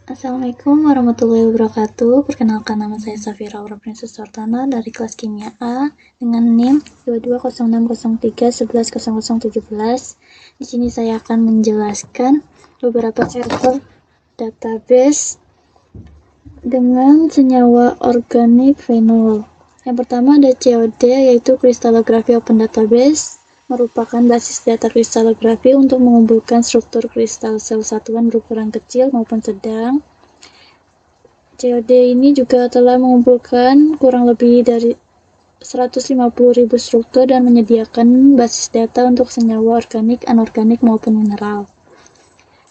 Assalamualaikum warahmatullahi wabarakatuh. Perkenalkan, nama saya Safira Aura Princess Sortana dari kelas Kimia A dengan NIM 220603110017. Di sini saya akan menjelaskan beberapa server database dengan senyawa organik fenol. Yang pertama ada COD, yaitu Crystallography Open Database, merupakan basis data kristalografi untuk mengumpulkan struktur kristal sel satuan berukuran kecil maupun sedang. COD ini juga telah mengumpulkan kurang lebih dari 150.000 struktur dan menyediakan basis data untuk senyawa organik, anorganik maupun mineral.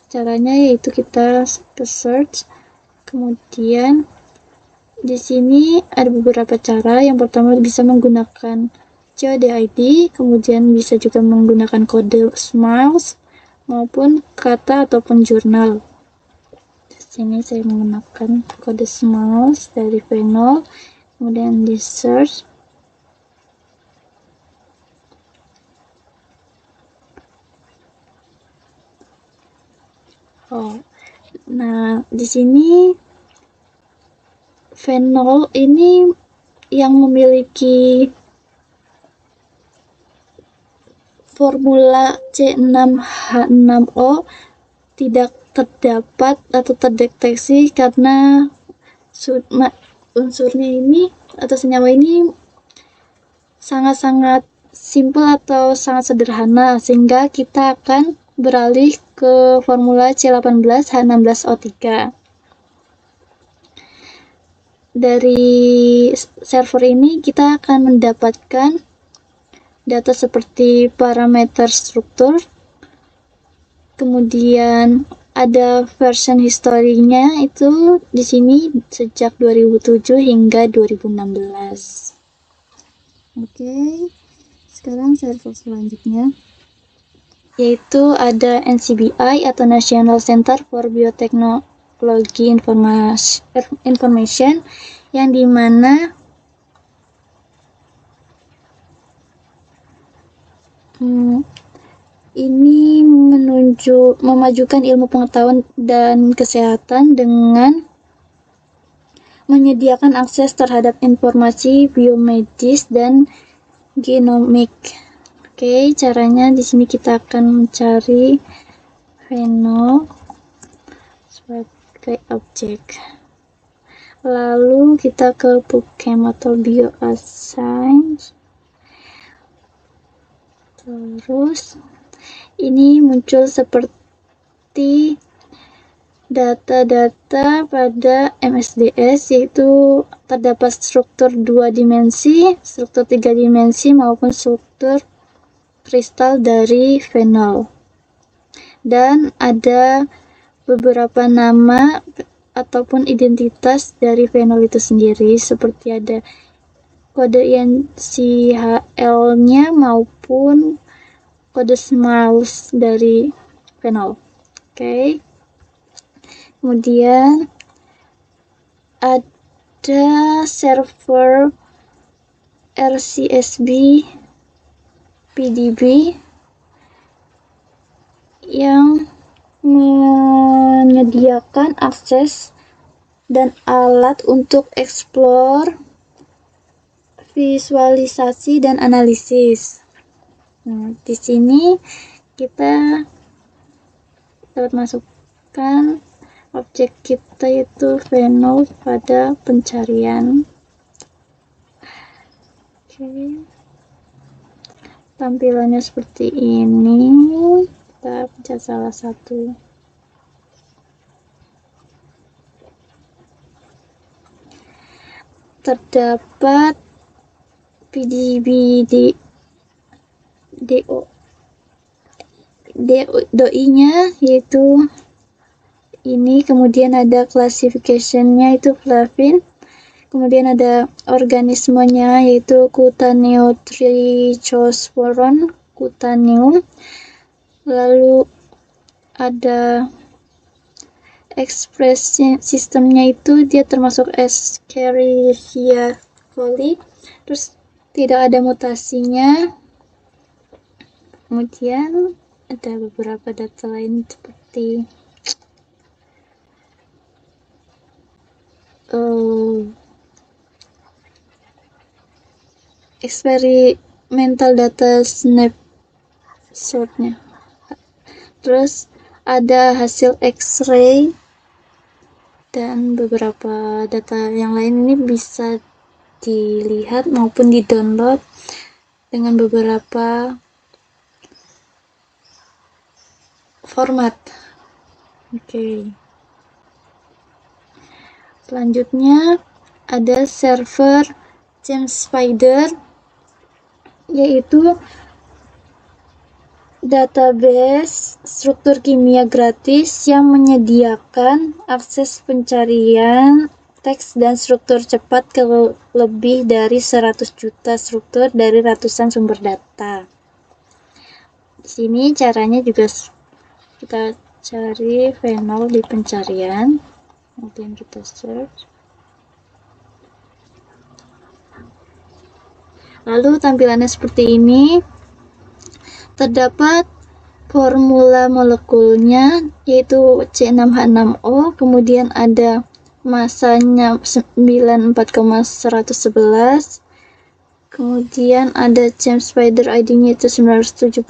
Caranya yaitu kita ke search, kemudian di sini ada beberapa cara. Yang pertama bisa menggunakan COD ID, kemudian bisa juga menggunakan kode SMILES maupun kata ataupun jurnal. Di sini saya menggunakan kode SMILES dari fenol, kemudian di search. Nah, di sini fenol ini yang memiliki formula C6H6O tidak terdapat atau terdeteksi karena unsurnya ini atau senyawa ini sangat-sangat simpel atau sangat sederhana, sehingga kita akan beralih ke formula C18H16O3. Dari server ini kita akan mendapatkan data seperti parameter struktur, kemudian ada version historinya itu di sini sejak 2007 hingga 2016. Oke, sekarang server selanjutnya yaitu ada NCBI atau National Center for Biotechnology Information, yang dimana ini memajukan ilmu pengetahuan dan kesehatan dengan menyediakan akses terhadap informasi biomedis dan genomik. Oke, caranya di sini kita akan mencari fenol sebagai objek. Lalu kita ke Bookcamp atau BioAssign. Terus ini muncul seperti data-data pada MSDS, yaitu terdapat struktur 2 dimensi, struktur 3 dimensi maupun struktur kristal dari fenol. Dan ada beberapa nama ataupun identitas dari fenol itu sendiri, seperti ada kode NCHL-nya maupun kode SMILES dari fenol. Oke. Kemudian ada server RCSB PDB yang menyediakan akses dan alat untuk explore, visualisasi, dan analisis. Nah, di sini kita dapat masukkan objek kita yaitu fenol pada pencarian. Oke. Tampilannya seperti ini. Kita pencet salah satu. Terdapat PDB DOI-nya yaitu ini, kemudian ada classification-nya itu flavin, kemudian ada organismenya yaitu Cutaneotrichosporon cutaneum, lalu ada expression sistemnya itu dia termasuk Escherichia coli, terus tidak ada mutasinya. Kemudian ada beberapa data lain seperti eksperimental data snapshotnya. Terus ada hasil X-ray dan beberapa data yang lain. Ini bisa dilihat maupun di-download dengan beberapa format. Oke. Selanjutnya ada server James Spider, yaitu database struktur kimia gratis yang menyediakan akses pencarian teks dan struktur cepat ke lebih dari 100 juta struktur dari ratusan sumber data. Di sini caranya juga kita cari fenol di pencarian, kemudian kita search. Lalu tampilannya seperti ini. Terdapat formula molekulnya, yaitu C6H6O, kemudian ada masanya 94,111, kemudian ada James Spider ID-nya itu 971,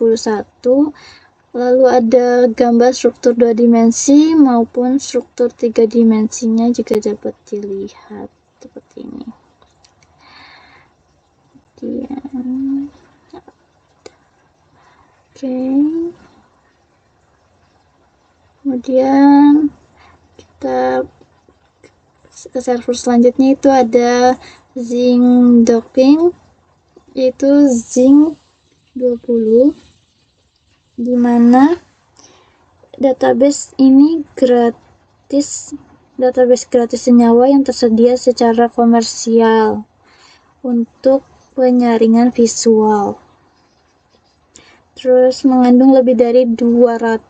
lalu ada gambar struktur 2 dimensi maupun struktur 3 dimensinya juga dapat dilihat seperti ini. Kemudian kita ke server selanjutnya, itu ada zinc docking, yaitu zinc 20, dimana database ini gratis, database gratis senyawa yang tersedia secara komersial untuk penyaringan visual. Terus mengandung lebih dari 230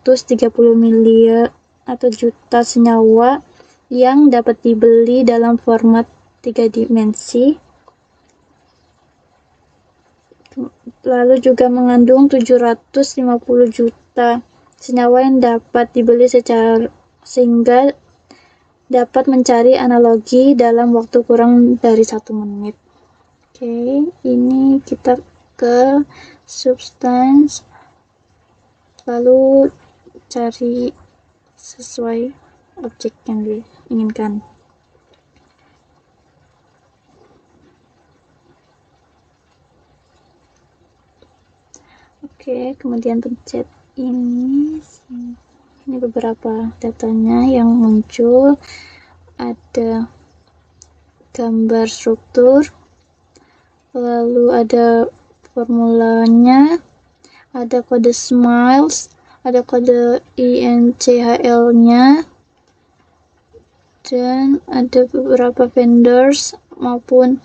miliar atau juta senyawa yang dapat dibeli dalam format 3 dimensi. Lalu juga mengandung 750 juta senyawa yang dapat dibeli sehingga dapat mencari analogi dalam waktu kurang dari 1 menit. Oke, ini kita ke substance, lalu cari sesuai objek yang diinginkan. Oke, kemudian pencet ini beberapa datanya yang muncul. Ada gambar struktur, lalu ada formulanya, ada kode SMILES, ada kode INCHL-nya, dan ada beberapa vendors maupun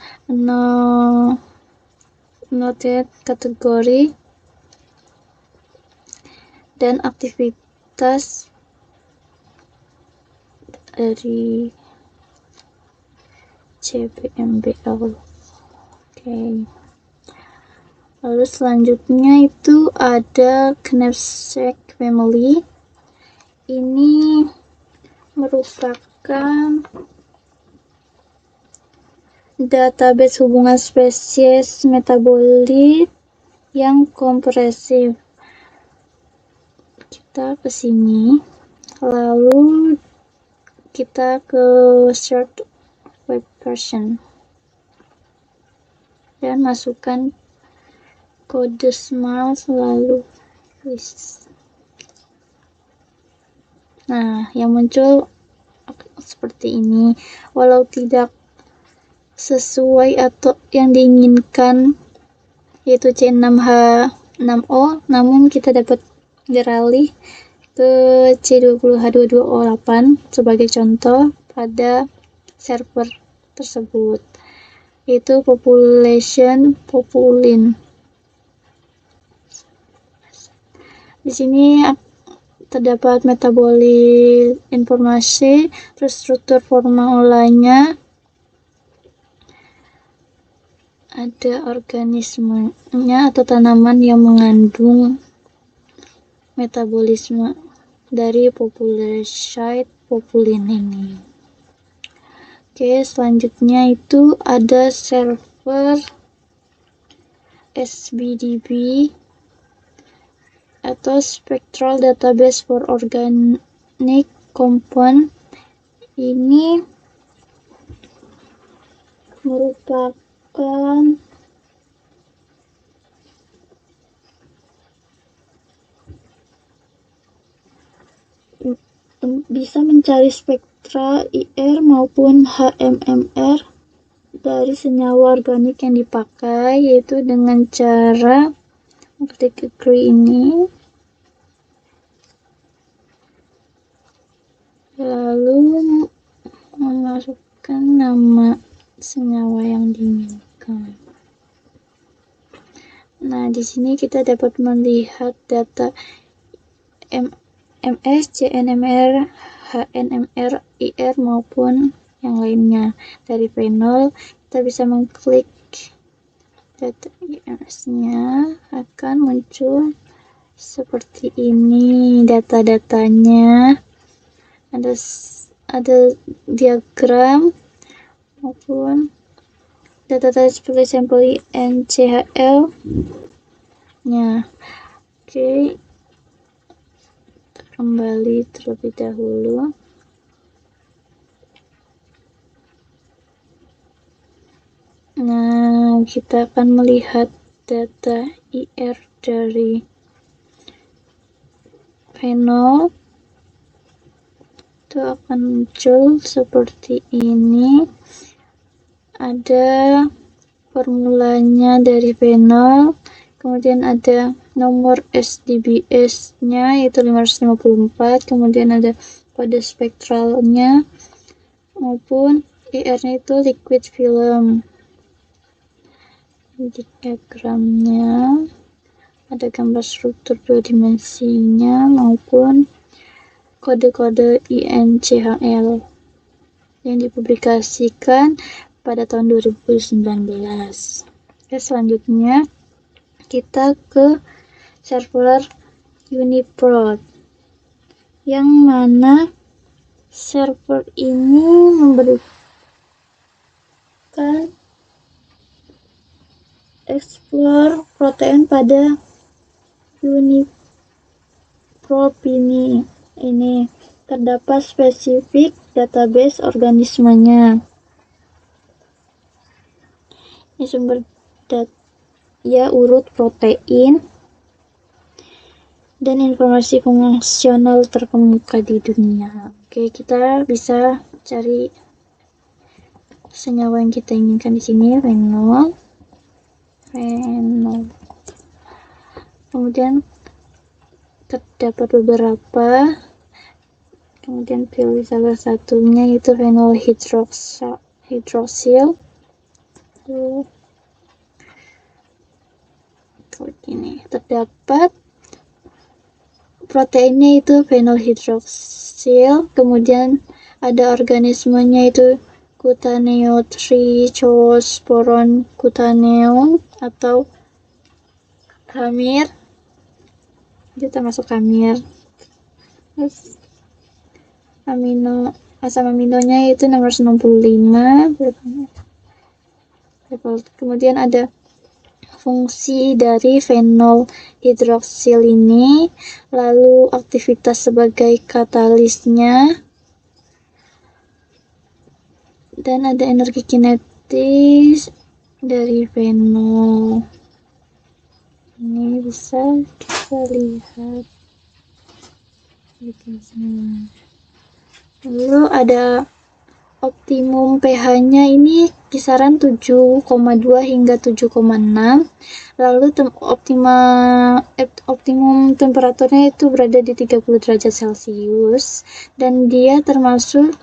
noted kategori dan aktivitas dari CBMBL. Oke. Lalu selanjutnya itu ada knapsack family. Ini merupakan database hubungan spesies metabolit yang kompresif. Kita ke sini, lalu kita ke short web version dan masukkan kode SMILES lalu list. Nah, yang muncul seperti ini. Walau tidak sesuai atau yang diinginkan, yaitu C6H6O, namun kita dapat beralih ke C20H22O8 sebagai contoh pada server tersebut, yaitu populin. Di sini terdapat metabolit informasi, terus struktur formulanya, ada organismenya atau tanaman yang mengandung metabolisme dari populin ini. Oke, selanjutnya itu ada server SBDB atau Spectral Database for Organic Compound. Ini merupakan bisa mencari spektra IR maupun HMMR dari senyawa organik yang dipakai, yaitu dengan cara klik agree ini, lalu memasukkan nama senyawa yang diinginkan. Nah, di sini kita dapat melihat data MS, CNMR, HNMR, IR maupun yang lainnya. Dari panel kita bisa mengklik data IMS-nya, akan muncul seperti ini data-datanya. Ada diagram maupun data-data seperti sampel NCHL nya. Oke, kembali terlebih dahulu. Nah, kita akan melihat data IR dari panel. Itu akan muncul seperti ini. Ada formulanya dari panel, kemudian ada nomor SDBS-nya yaitu 554, kemudian ada kode spektralnya maupun IR-nya itu liquid film. Di diagramnya ada gambar struktur dua dimensinya maupun kode-kode INCHL yang dipublikasikan pada tahun 2019. Oke, selanjutnya kita ke server Uniprot, yang mana server ini memberikan explore protein pada Uniprot ini. Terdapat spesifik database organismenya. Ini sumber data urut protein dan informasi fungsional terkemuka di dunia. Oke, kita bisa cari senyawa yang kita inginkan di sini, renol. Kemudian terdapat beberapa. Kemudian pilih salah satunya, yaitu phenol hydroxyl. Ini terdapat proteinnya itu phenol hydroxyl, kemudian ada organismenya itu Cutaneotrichosporon cutaneum atau khamir. Itu termasuk khamir. Terus asam aminonya itu nomor 65. Kemudian ada fungsi dari phenol hidroksil ini, lalu aktivitas sebagai katalisnya, dan ada energi kinetis dari phenol. Ini bisa kita lihat di sini. Lalu ada optimum pH-nya ini kisaran 7,2 hingga 7,6. Lalu optimum temperaturnya itu berada di 30 derajat Celcius, dan dia termasuk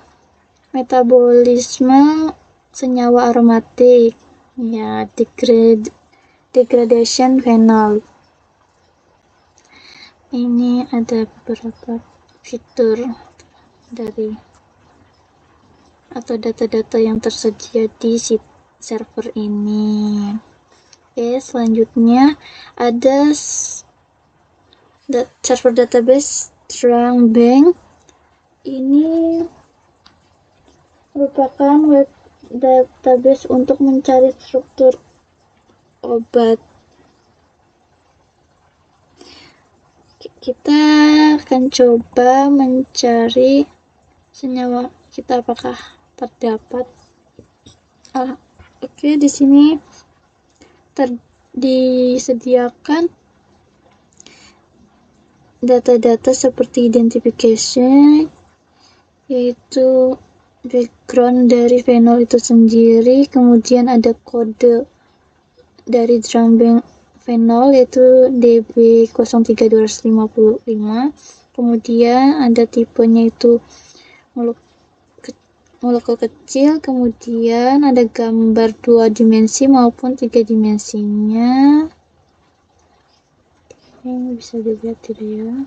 metabolisme senyawa aromatik, ya, degradation phenol. Ini ada beberapa fitur dari atau data-data yang tersedia di server ini. Oke, selanjutnya ada server database Strong Bank. Ini merupakan web database untuk mencari struktur obat. Kita akan coba mencari senyawa kita apakah terdapat. Oke, di sini disediakan data-data seperti identification, yaitu background dari fenol itu sendiri, kemudian ada kode dari drum bank fenol yaitu DB03255, kemudian ada tipenya itu molekul kecil, kemudian ada gambar 2 dimensi maupun 3 dimensinya. Ini bisa dilihat tidak ya?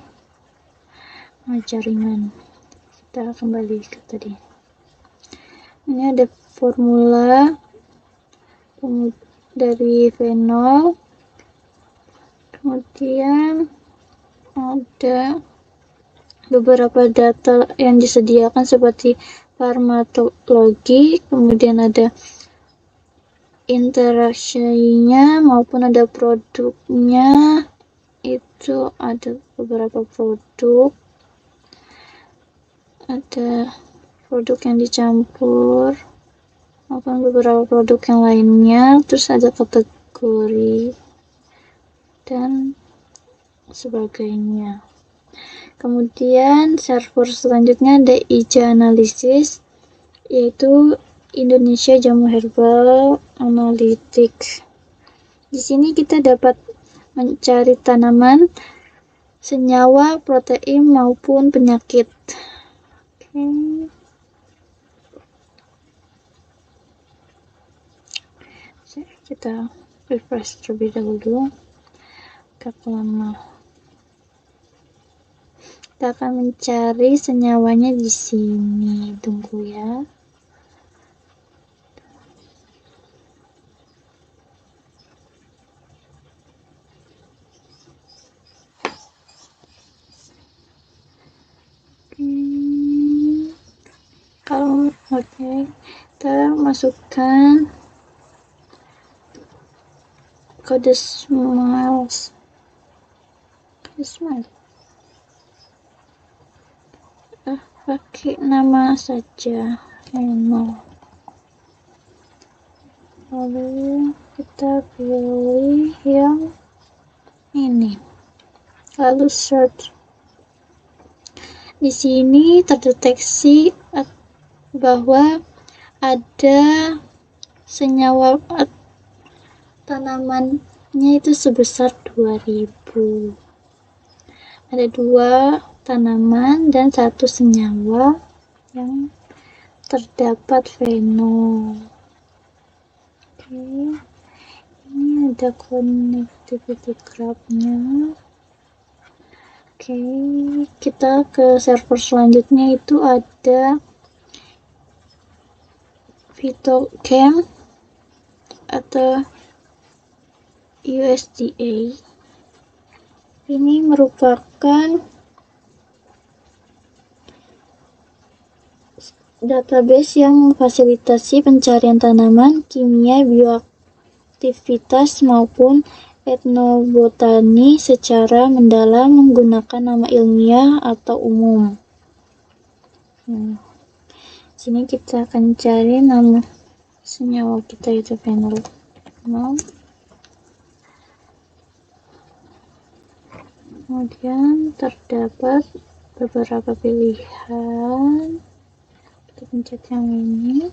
Jaringan. Kita kembali ke tadi. Ini ada formula dari fenol, kemudian ada beberapa data yang disediakan seperti farmakologi, kemudian ada interaksinya maupun ada produknya. Itu ada beberapa produk, ada produk yang dicampur maupun beberapa produk yang lainnya, terus ada kategori dan sebagainya. Kemudian server selanjutnya ada IJA Analysis, yaitu Indonesia Jamu Herbal Analytics. Di sini kita dapat mencari tanaman, senyawa, protein maupun penyakit. Oke. Kita refresh terlebih dahulu. Agak lama. Kita akan mencari senyawanya di sini. Tunggu ya. Oke, kita masukkan kode smile. Pakai nama saja, lalu kita pilih yang ini, lalu search. Di sini terdeteksi bahwa ada senyawa tanamannya itu sebesar 2000. Ada 2 tanaman dan 1 senyawa yang terdapat fenol. Oke, ini ada connectivity graph-nya. Oke, kita ke server selanjutnya, itu ada Phytochem atau USDA. Ini merupakan database yang memfasilitasi pencarian tanaman, kimia, bioaktivitas maupun etnobotani secara mendalam menggunakan nama ilmiah atau umum. Sini kita akan cari nama senyawa kita itu fenol. Kemudian terdapat beberapa pilihan. Kita pencet yang ini.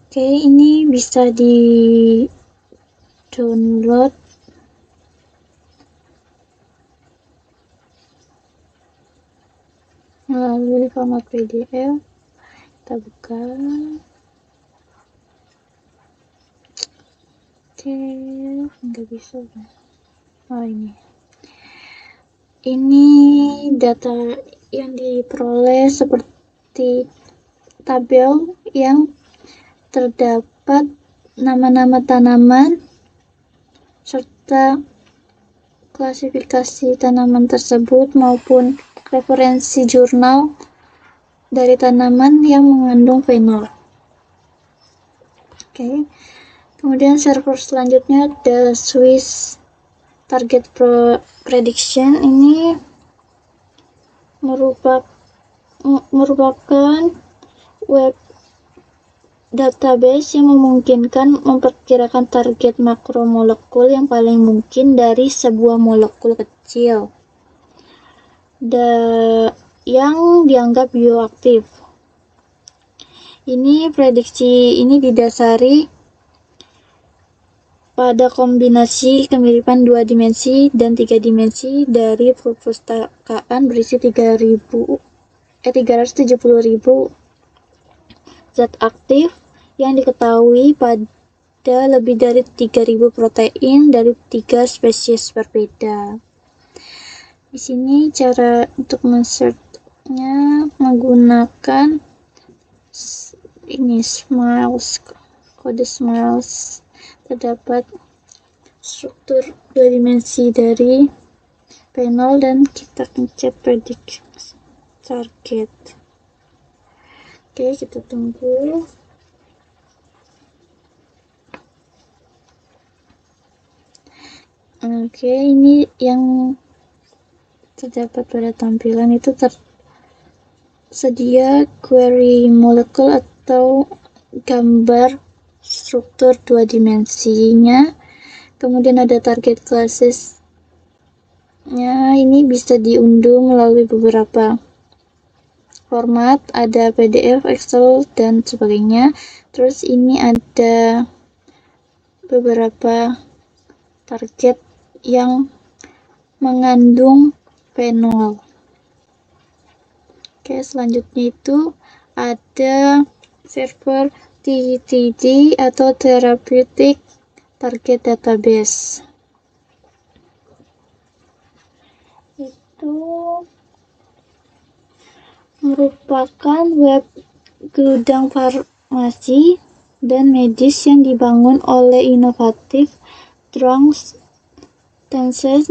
Oke, ini bisa di download melalui format PDF. Kita buka. Oke, nggak bisa. Oh, ini data yang diperoleh seperti tabel yang terdapat nama-nama tanaman serta klasifikasi tanaman tersebut maupun referensi jurnal dari tanaman yang mengandung fenol. Oke. Kemudian server selanjutnya ada Swiss Target Prediction. Ini merupakan web database yang memungkinkan memperkirakan target makromolekul yang paling mungkin dari sebuah molekul kecil yang dianggap bioaktif. Prediksi ini didasari pada kombinasi kemiripan 2 dimensi dan 3 dimensi dari perpustakaan berisi 370.000 zat aktif yang diketahui pada lebih dari 3.000 protein dari 3 spesies berbeda. Di sini cara untuk men-search-nya menggunakan kode SMILES. Terdapat struktur 2 dimensi dari fenol dan kita pencet predict target. Oke, kita tunggu. Oke, ini yang terdapat pada tampilan itu tersedia query molekul atau gambar struktur 2 dimensinya. Kemudian ada target classes-nya, ini bisa diunduh melalui beberapa format, ada PDF, Excel, dan sebagainya. Terus ini ada beberapa target yang mengandung fenol. Oke, selanjutnya itu ada server TTD atau Therapeutic Target Database. Itu merupakan web gudang farmasi dan medis yang dibangun oleh inovatif Drugs, Tencent,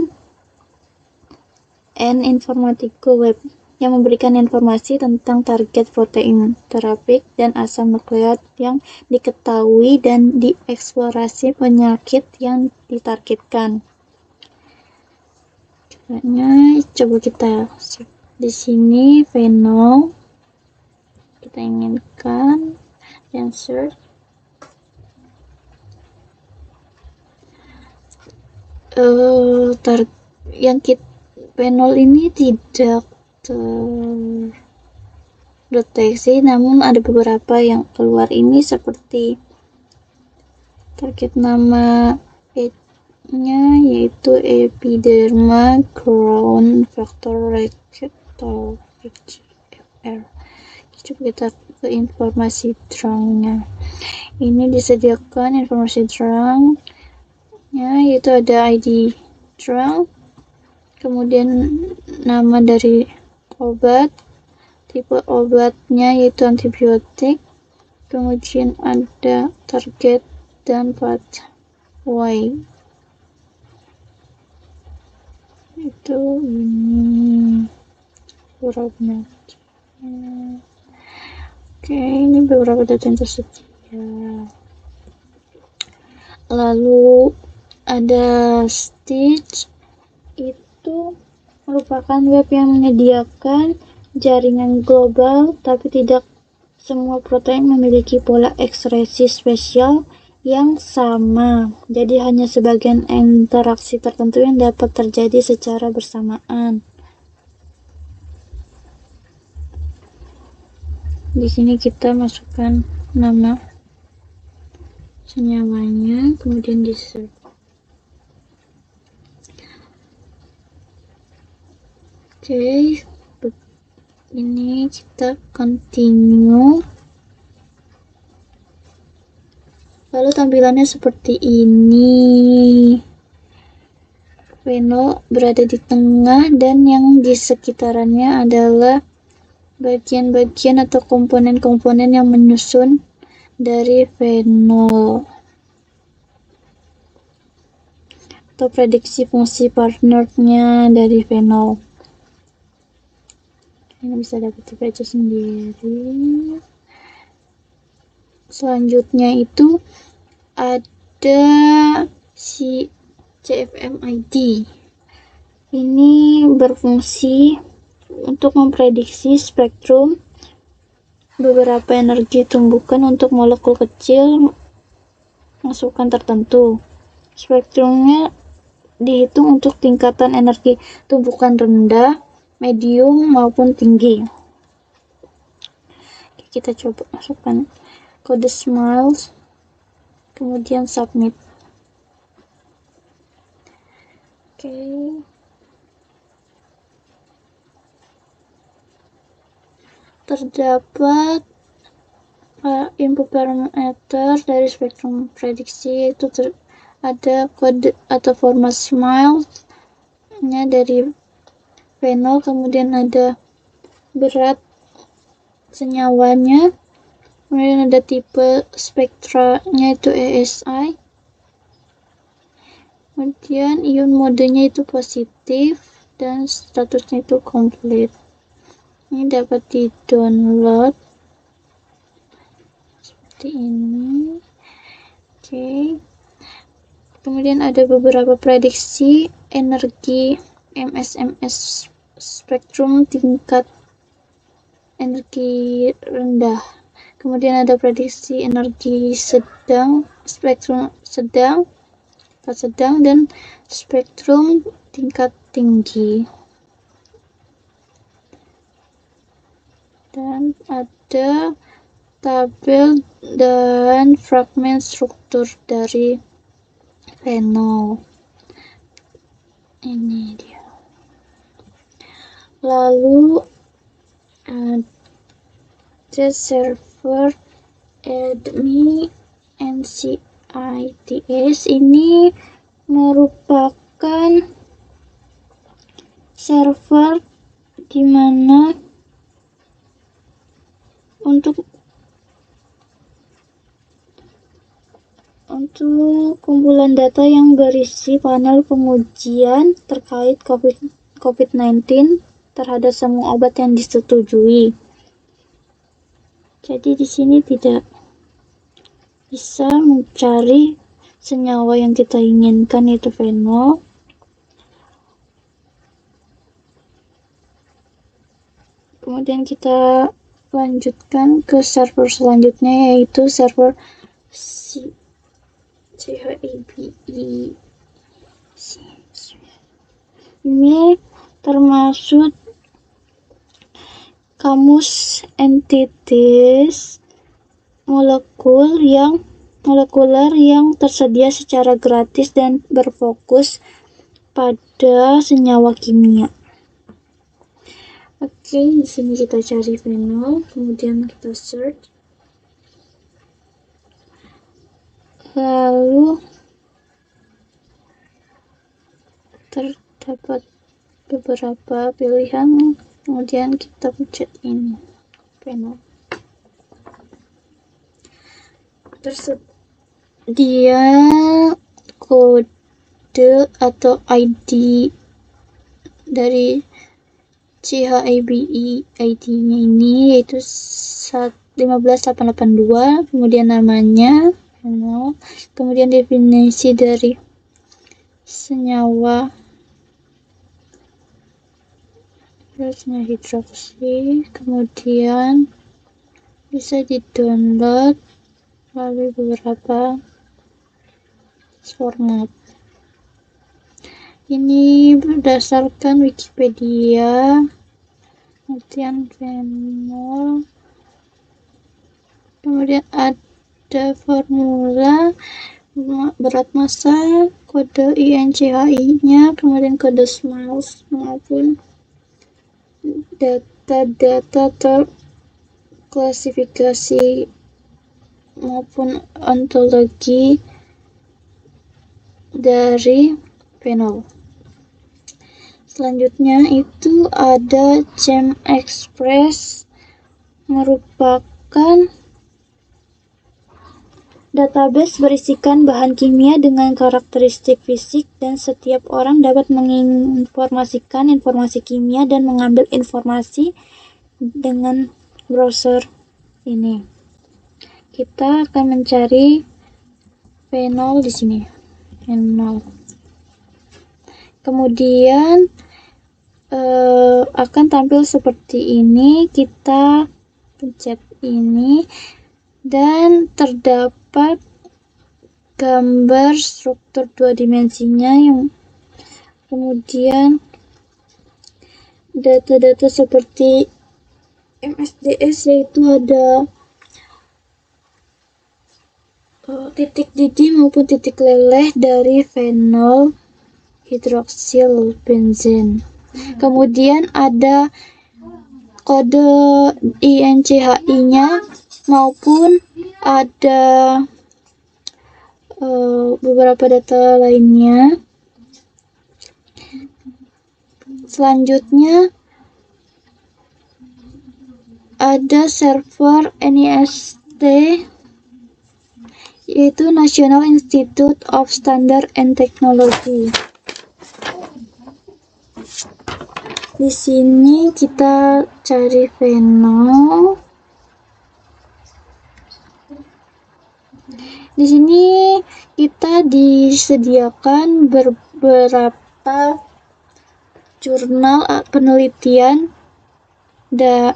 and Informatico Web yang memberikan informasi tentang target protein terapik dan asam nukleat yang diketahui dan dieksplorasi penyakit yang ditargetkan. Coba kita di sini fenol kita inginkan dan search. Fenol ini tidak terdeteksi, namun ada beberapa yang keluar ini seperti target nama nya yaitu epiderma growth factor receptor EGFR. Coba kita ke informasi drug-nya. Ini disediakan informasi drug-nya, yaitu ada ID drug, kemudian nama dari obat, tipe obatnya yaitu antibiotik, kemudian ada target dan pathway. Itu ini beberapa. Oke, ini beberapa data yang tersedia. Lalu ada Stitch, itu merupakan web yang menyediakan jaringan global, tapi tidak semua protein memiliki pola ekspresi spesial yang sama. Jadi hanya sebagian interaksi tertentu yang dapat terjadi secara bersamaan. Di sini kita masukkan nama senyawanya, kemudian di search. Oke, ini kita continue. Lalu tampilannya seperti ini. Fenol berada di tengah dan yang di sekitarannya adalah bagian-bagian atau komponen-komponen yang menyusun dari fenol. Atau prediksi fungsi partnernya dari fenol. Ini bisa dapat dibaca sendiri. Selanjutnya itu ada si CFMID. Ini berfungsi untuk memprediksi spektrum beberapa energi tumbukan untuk molekul kecil masukan tertentu. Spektrumnya dihitung untuk tingkatan energi tumbukan rendah, medium, maupun tinggi. Kita coba masukkan kode SMILES, kemudian submit. Oke. Terdapat input parameter dari spektrum prediksi, itu ada kode atau format SMILES-nya dari fenol, kemudian ada berat senyawanya, kemudian ada tipe spektranya itu ESI, kemudian ion modenya itu positif, dan statusnya itu complete. Ini dapat di-download seperti ini. Oke. Kemudian ada beberapa prediksi energi MSMS spektrum tingkat energi rendah. Kemudian ada prediksi energi sedang, spektrum sedang, tingkat sedang, dan spektrum tingkat tinggi. Dan ada tabel dan fragmen struktur dari fenol. Ini dia. Lalu ada server ADME NCITS. Ini merupakan server di mana untuk kumpulan data yang berisi panel pengujian terkait COVID-19 terhadap semua obat yang disetujui. Jadi di sini tidak bisa mencari senyawa yang kita inginkan, yaitu fenol. Kemudian kita lanjutkan ke server selanjutnya, yaitu server CHABE. Ini termasuk kamus entities molekuler yang tersedia secara gratis dan berfokus pada senyawa kimia. Oke, di sini kita cari fenol, kemudian kita search. Lalu terdapat beberapa pilihan, kemudian kita pencet ini fenol. Tersedia kode atau ID dari CHABE. ID-nya ini yaitu 15882, kemudian namanya fenol, kemudian definisi dari senyawa hidroksi, kemudian bisa di-download melalui beberapa format. Ini berdasarkan Wikipedia. Kemudian fenol, kemudian ada formula berat massa, kode INCHI-nya, kemudian kode SMILES maupun data-data terklasifikasi maupun ontologi dari fenol. Selanjutnya itu ada ChemExpress, merupakan database berisikan bahan kimia dengan karakteristik fisik, dan setiap orang dapat menginformasikan informasi kimia dan mengambil informasi dengan browser ini. Kita akan mencari fenol di sini. Fenol. Kemudian akan tampil seperti ini. Kita pencet ini dan terdapat gambar struktur 2 dimensinya, yang kemudian data-data seperti MSDS, yaitu ada titik didih maupun titik leleh dari fenol hidroksil benzen. Kemudian ada kode INCHI-nya maupun ada beberapa data lainnya. Selanjutnya ada server NIST, yaitu National Institute of Standard and Technology. Di sini kita cari fenol. Di sini kita disediakan beberapa jurnal penelitian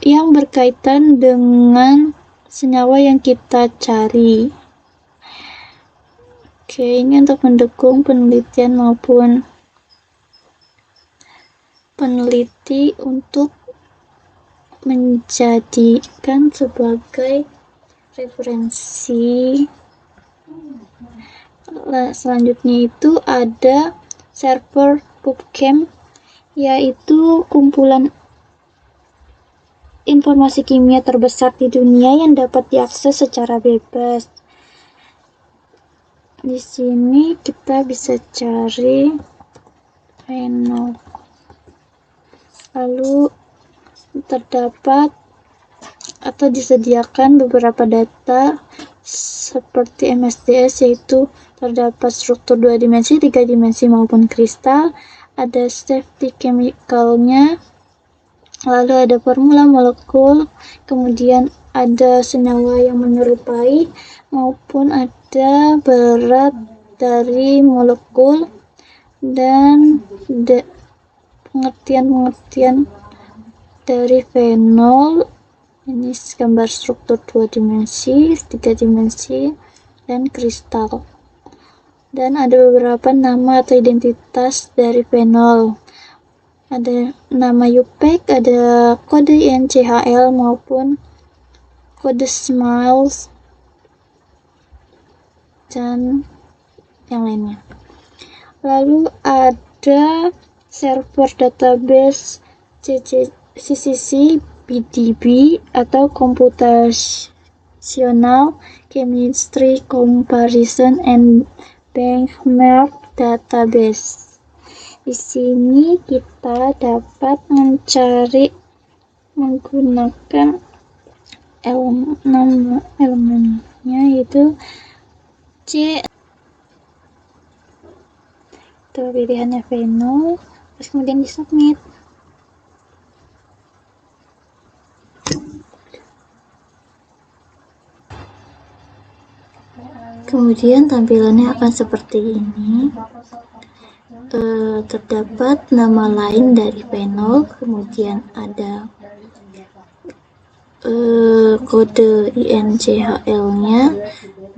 yang berkaitan dengan senyawa yang kita cari. Oke, ini untuk mendukung penelitian maupun peneliti untuk menjadikan sebagai referensi. Selanjutnya itu ada server PubChem, yaitu kumpulan informasi kimia terbesar di dunia yang dapat diakses secara bebas. Di sini kita bisa cari fenol. Lalu terdapat atau disediakan beberapa data seperti MSDS, yaitu terdapat struktur 2 dimensi, 3 dimensi maupun kristal, ada safety chemical-nya, lalu ada formula molekul, kemudian ada senyawa yang menyerupai, maupun ada berat dari molekul dan pengertian dari fenol. Ini gambar struktur 2 dimensi, 3 dimensi, dan kristal. Dan ada beberapa nama atau identitas dari fenol. Ada nama UPEC, ada kode INCHL maupun kode SMILES, dan yang lainnya. Lalu ada server database CCC PDB atau Computational Chemistry Comparison and Benchmark Database. Di sini kita dapat mencari menggunakan elemennya, yaitu C. Itu pilihannya fenol, terus kemudian di submit. Kemudian tampilannya akan seperti ini. Terdapat nama lain dari fenol, kemudian ada kode INCHL-nya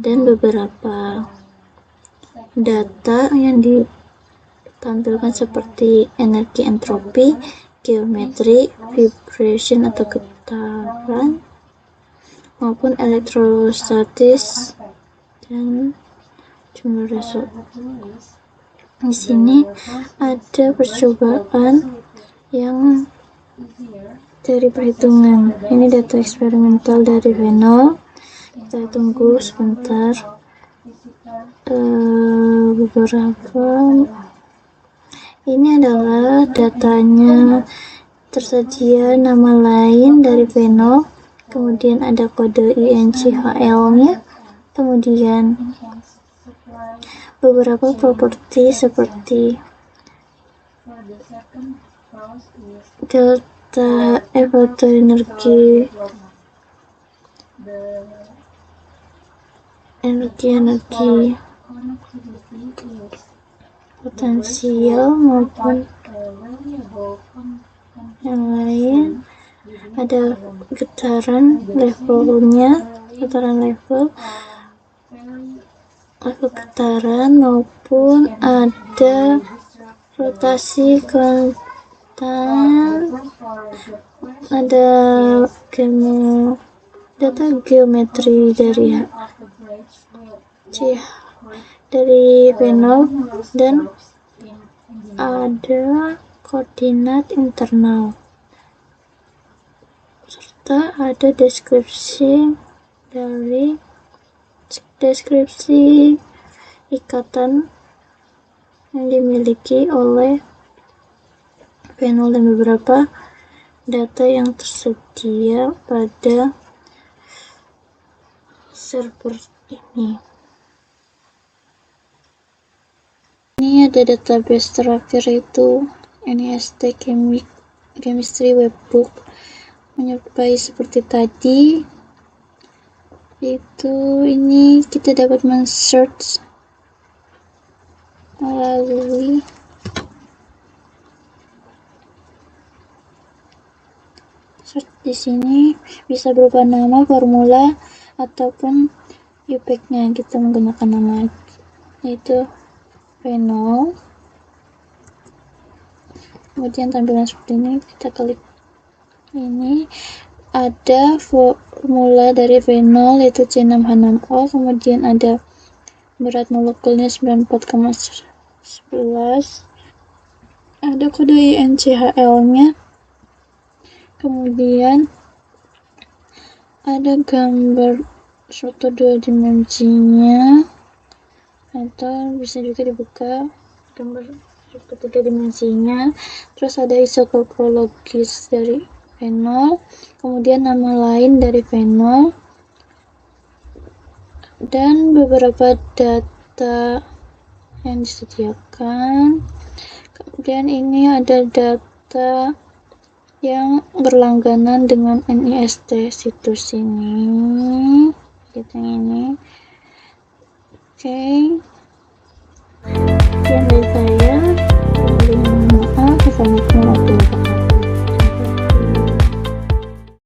dan beberapa data yang ditampilkan seperti energi entropi, geometri, vibration atau getaran, maupun elektrostatis dan jumlah resonansi. Di sini ada percobaan yang dari perhitungan. Ini data eksperimental dari fenol. Kita tunggu sebentar. Beberapa. Ini adalah datanya. Tersedia nama lain dari fenol. Kemudian ada kode INCHL-nya. Kemudian beberapa properti seperti delta data energi potensial maupun yang lain. Ada getaran level getaran, maupun ada rotasi kontan, ada data geometri dari panel, dan ada koordinat internal, serta ada deskripsi ikatan yang dimiliki oleh panel dan beberapa data yang tersedia pada server ini. Ini ada database terakhir, itu NIST Chemistry Webbook, menyerupai seperti tadi. Ini kita dapat men-search melalui search di sini, bisa berupa nama, formula, ataupun UPEC-nya. Kita menggunakan nama yaitu phenol. Kemudian tampilan seperti ini, kita klik ini, ada formula dari phenol yaitu C6H6O, kemudian ada berat molekulnya 94,11, ada kode INCHL-nya, kemudian ada gambar foto 2 dimensinya, atau bisa juga dibuka gambar foto 3 dimensinya. Terus ada isotopologis dari phenol, kemudian nama lain dari phenol, dan beberapa data yang disediakan. Kemudian ini ada data yang berlangganan dengan NIST situs ini, kita ini. Oke, sekian dari saya. Mohon maaf, assalamualaikum.